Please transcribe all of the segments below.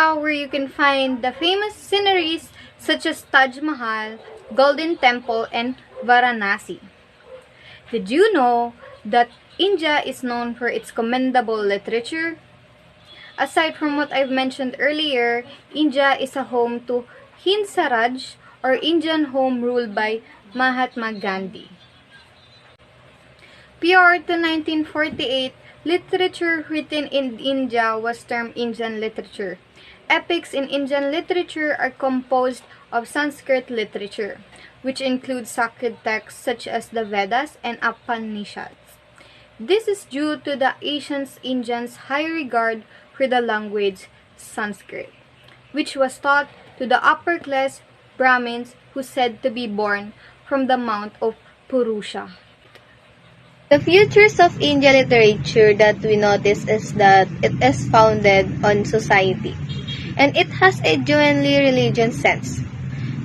India, where you can find the famous sceneries such as Taj Mahal, Golden Temple, and Varanasi. Did you know that India is known for its commendable literature? Aside from what I've mentioned earlier, India is a home to Hind Swaraj, or Indian home rule by Mahatma Gandhi. Prior to 1948, literature written in India was termed Indian literature. Epics in Indian literature are composed of Sanskrit literature, which includes sacred texts such as the Vedas and Upanishads. This is due to the ancient Indians' high regard for the language Sanskrit, which was taught to the upper-class Brahmins who said to be born from the Mount of Purusha. The features of Indian literature that we notice is that it is founded on society, and it has a genuinely religious sense.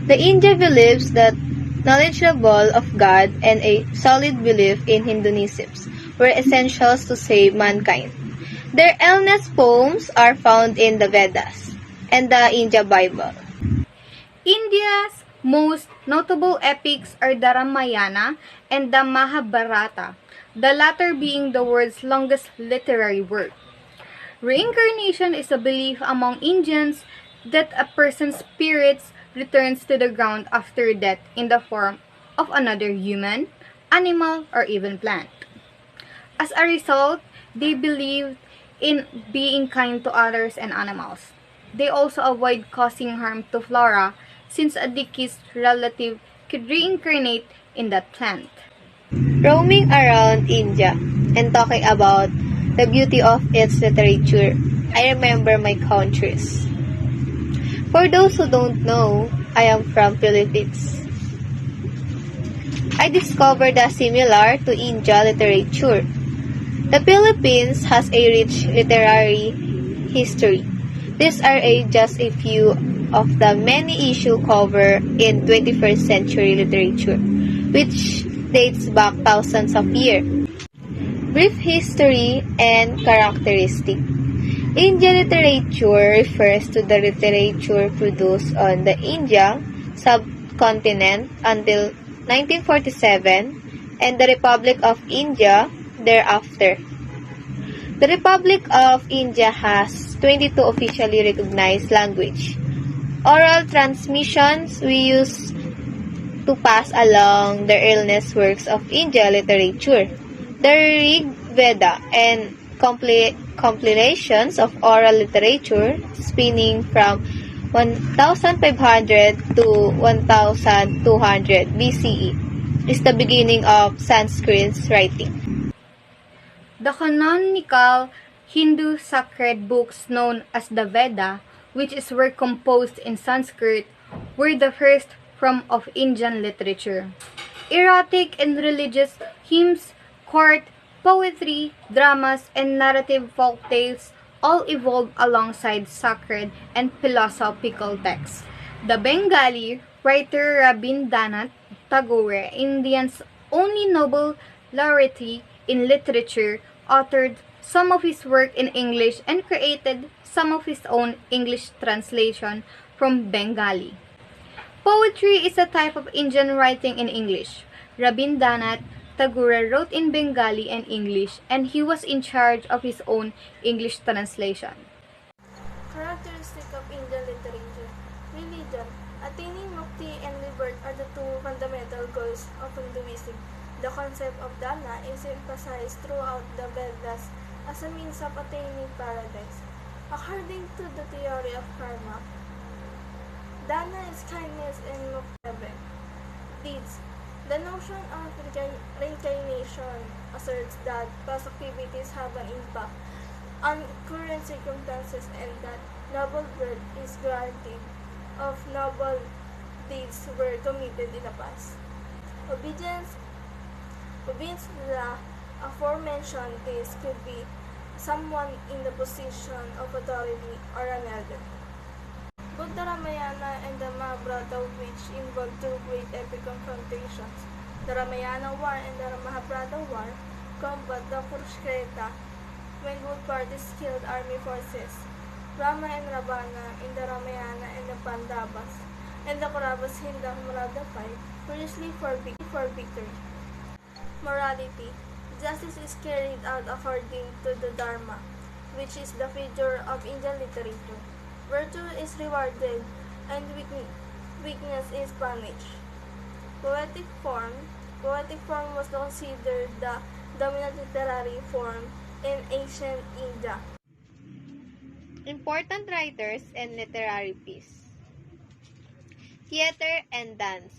The India believes that knowledgeable of God and a solid belief in Hinduism were essentials to save mankind. Their earliest poems are found in the Vedas and the India Bible. India's most notable epics are the Ramayana and the Mahabharata, the latter being the world's longest literary work. Reincarnation is a belief among Indians that a person's spirit returns to the ground after death in the form of another human, animal, or even plant. As a result, they believe in being kind to others and animals. They also avoid causing harm to flora, since a deceased relative could reincarnate in that plant. Roaming around India and talking about the beauty of its literature, I remember my countries. For those who don't know, I am from Philippines. I discovered that similar to India literature, the Philippines has a rich literary history. These are just a few of the many issues covered in 21st century literature, which dates back thousands of years. Brief history and characteristic. Indian literature refers to the literature produced on the Indian subcontinent until 1947 and the Republic of India thereafter. The Republic of India has 22 officially recognized languages. Oral transmissions we use to pass along the earliest works of Indian literature. The Rig Veda and compilations of oral literature spanning from 1500 to 1200 BCE is the beginning of Sanskrit writing. The canonical Hindu sacred books known as the Veda, which were composed in Sanskrit, were the first form of Indian literature. Erotic and religious hymns, court, poetry, dramas, and narrative folk tales all evolved alongside sacred and philosophical texts. The Bengali writer Rabindranath Tagore, India's only Nobel laureate in literature, authored some of his work in English and created some of his own English translation from Bengali. Poetry is a type of Indian writing in English. Rabindranath Tagore wrote in Bengali and English, and he was in charge of his own English translation. Characteristic of Indian literature. Religion. Attaining mukti and liberty are the two fundamental goals of Hinduism. The concept of dana is emphasized throughout the Vedas as a means of attaining paradise. According to the theory of karma, dana is kindness and mukti deeds. The notion of reincarnation asserts that past activities have an impact on current circumstances and that noble birth is guaranteed of noble deeds were committed in the past. Obedience to the aforementioned case could be someone in the position of authority or an elder. Both the Ramayana and the Mahabharata, which involve two great epic confrontations, the Ramayana War and the Mahabharata War, combat the Kurukshetra when both parties killed army forces. Rama and Ravana in the Ramayana and the Pandavas, and the Kauravas in the Maratha fight, furiously for victory. Morality. Justice is carried out according to the Dharma, which is the feature of Indian literature. Virtue is rewarded and weakness is punished. Poetic form. Poetic form was considered the dominant literary form in ancient India. Important writers and literary piece. Theater and dance,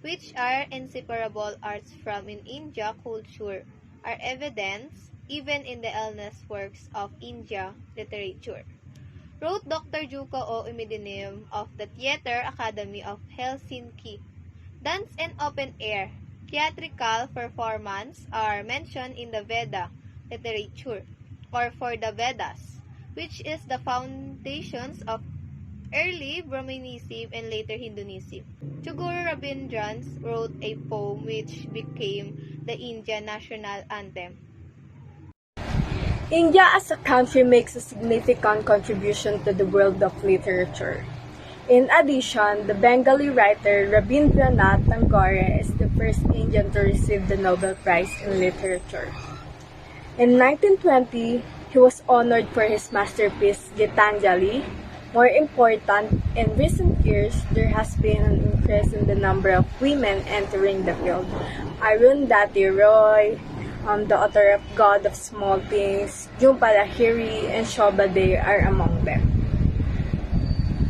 which are inseparable arts from in India culture, are evident even in the earliest works of India literature. Wrote Dr. Juco O. Imidinium of the Theater Academy of Helsinki. Dance and open air, theatrical performance are mentioned in the Veda literature, or for the Vedas, which is the foundations of early Brahmanism and later Hinduism. Guru Rabindranath wrote a poem which became the Indian national anthem. India as a country makes a significant contribution to the world of literature. In addition, the Bengali writer Rabindranath Tagore is the first Indian to receive the Nobel Prize in Literature. In 1920, he was honored for his masterpiece Gitanjali. More important, in recent years, there has been an increase in the number of women entering the field. Arundhati Roy, the author of God of Small Things, Jhumpa Lahiri, and Shobha Dey are among them.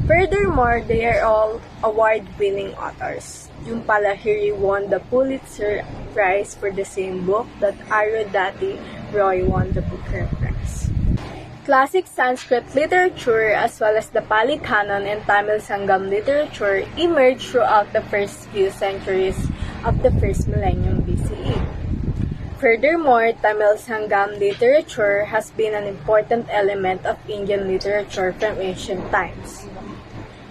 Furthermore, they are all award-winning authors. Jhumpa Lahiri won the Pulitzer Prize for the same book that Arundhati Roy won the Booker Prize. Classic Sanskrit literature as well as the Pali Canon and Tamil Sangam literature emerged throughout the first few centuries of the first millennium BCE. Furthermore, Tamil Sangam literature has been an important element of Indian literature from ancient times.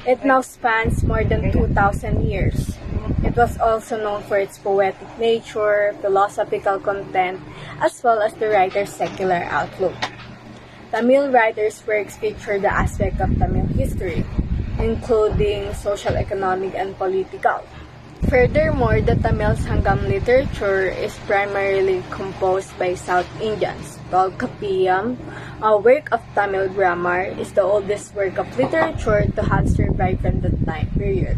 It now spans more than 2,000 years. It was also known for its poetic nature, philosophical content, as well as the writer's secular outlook. Tamil writers' works feature the aspect of Tamil history, including social, economic, and political. Furthermore, the Tamil Sangam literature is primarily composed by South Indians. Tolkappiyam, a work of Tamil grammar, is the oldest work of literature to have survived from that time period.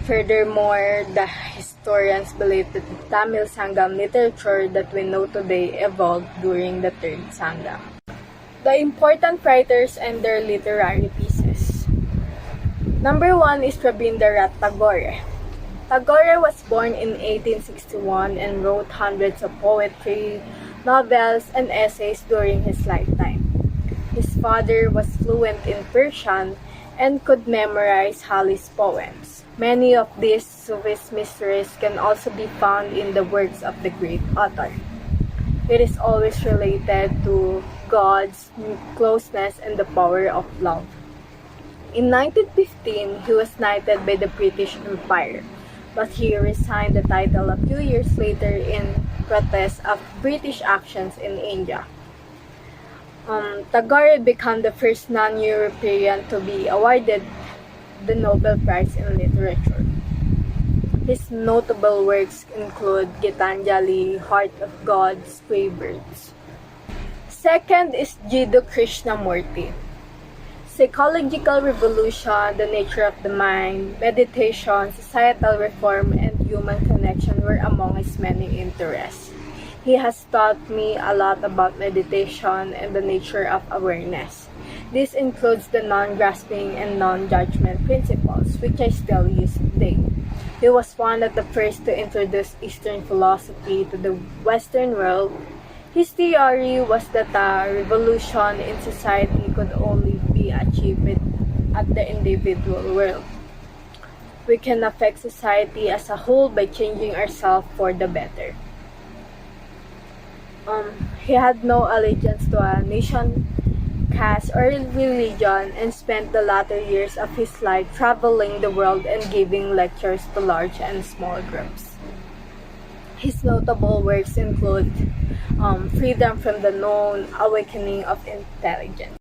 Furthermore, the historians believe that the Tamil Sangam literature that we know today evolved during the Third Sangam. The important writers and their literary pieces. Number 1 is Rabindranath Tagore. Tagore was born in 1861 and wrote hundreds of poetry, novels, and essays during his lifetime. His father was fluent in Persian and could memorize Hali's poems. Many of these Sufist mysteries can also be found in the works of the great author. It is always related to God's closeness and the power of love. In 1915, he was knighted by the British Empire, but he resigned the title a few years later in protest of British actions in India. Tagore became the first non-European to be awarded the Nobel Prize in Literature. His notable works include Gitanjali, Heart of God, Stray Birds. Second is Jiddu Krishnamurti. Psychological revolution, the nature of the mind, meditation, societal reform, and human connection were among his many interests. He has taught me a lot about meditation and the nature of awareness. This includes the non-grasping and non-judgment principles, which I still use today. He was one of the first to introduce Eastern philosophy to the Western world. His theory was that a revolution in society could only be achieved at the individual world. We can affect society as a whole by changing ourselves for the better. He had no allegiance to a nation, caste, or religion, and spent the latter years of his life traveling the world and giving lectures to large and small groups. His notable works include Freedom from the Known, Awakening of Intelligence.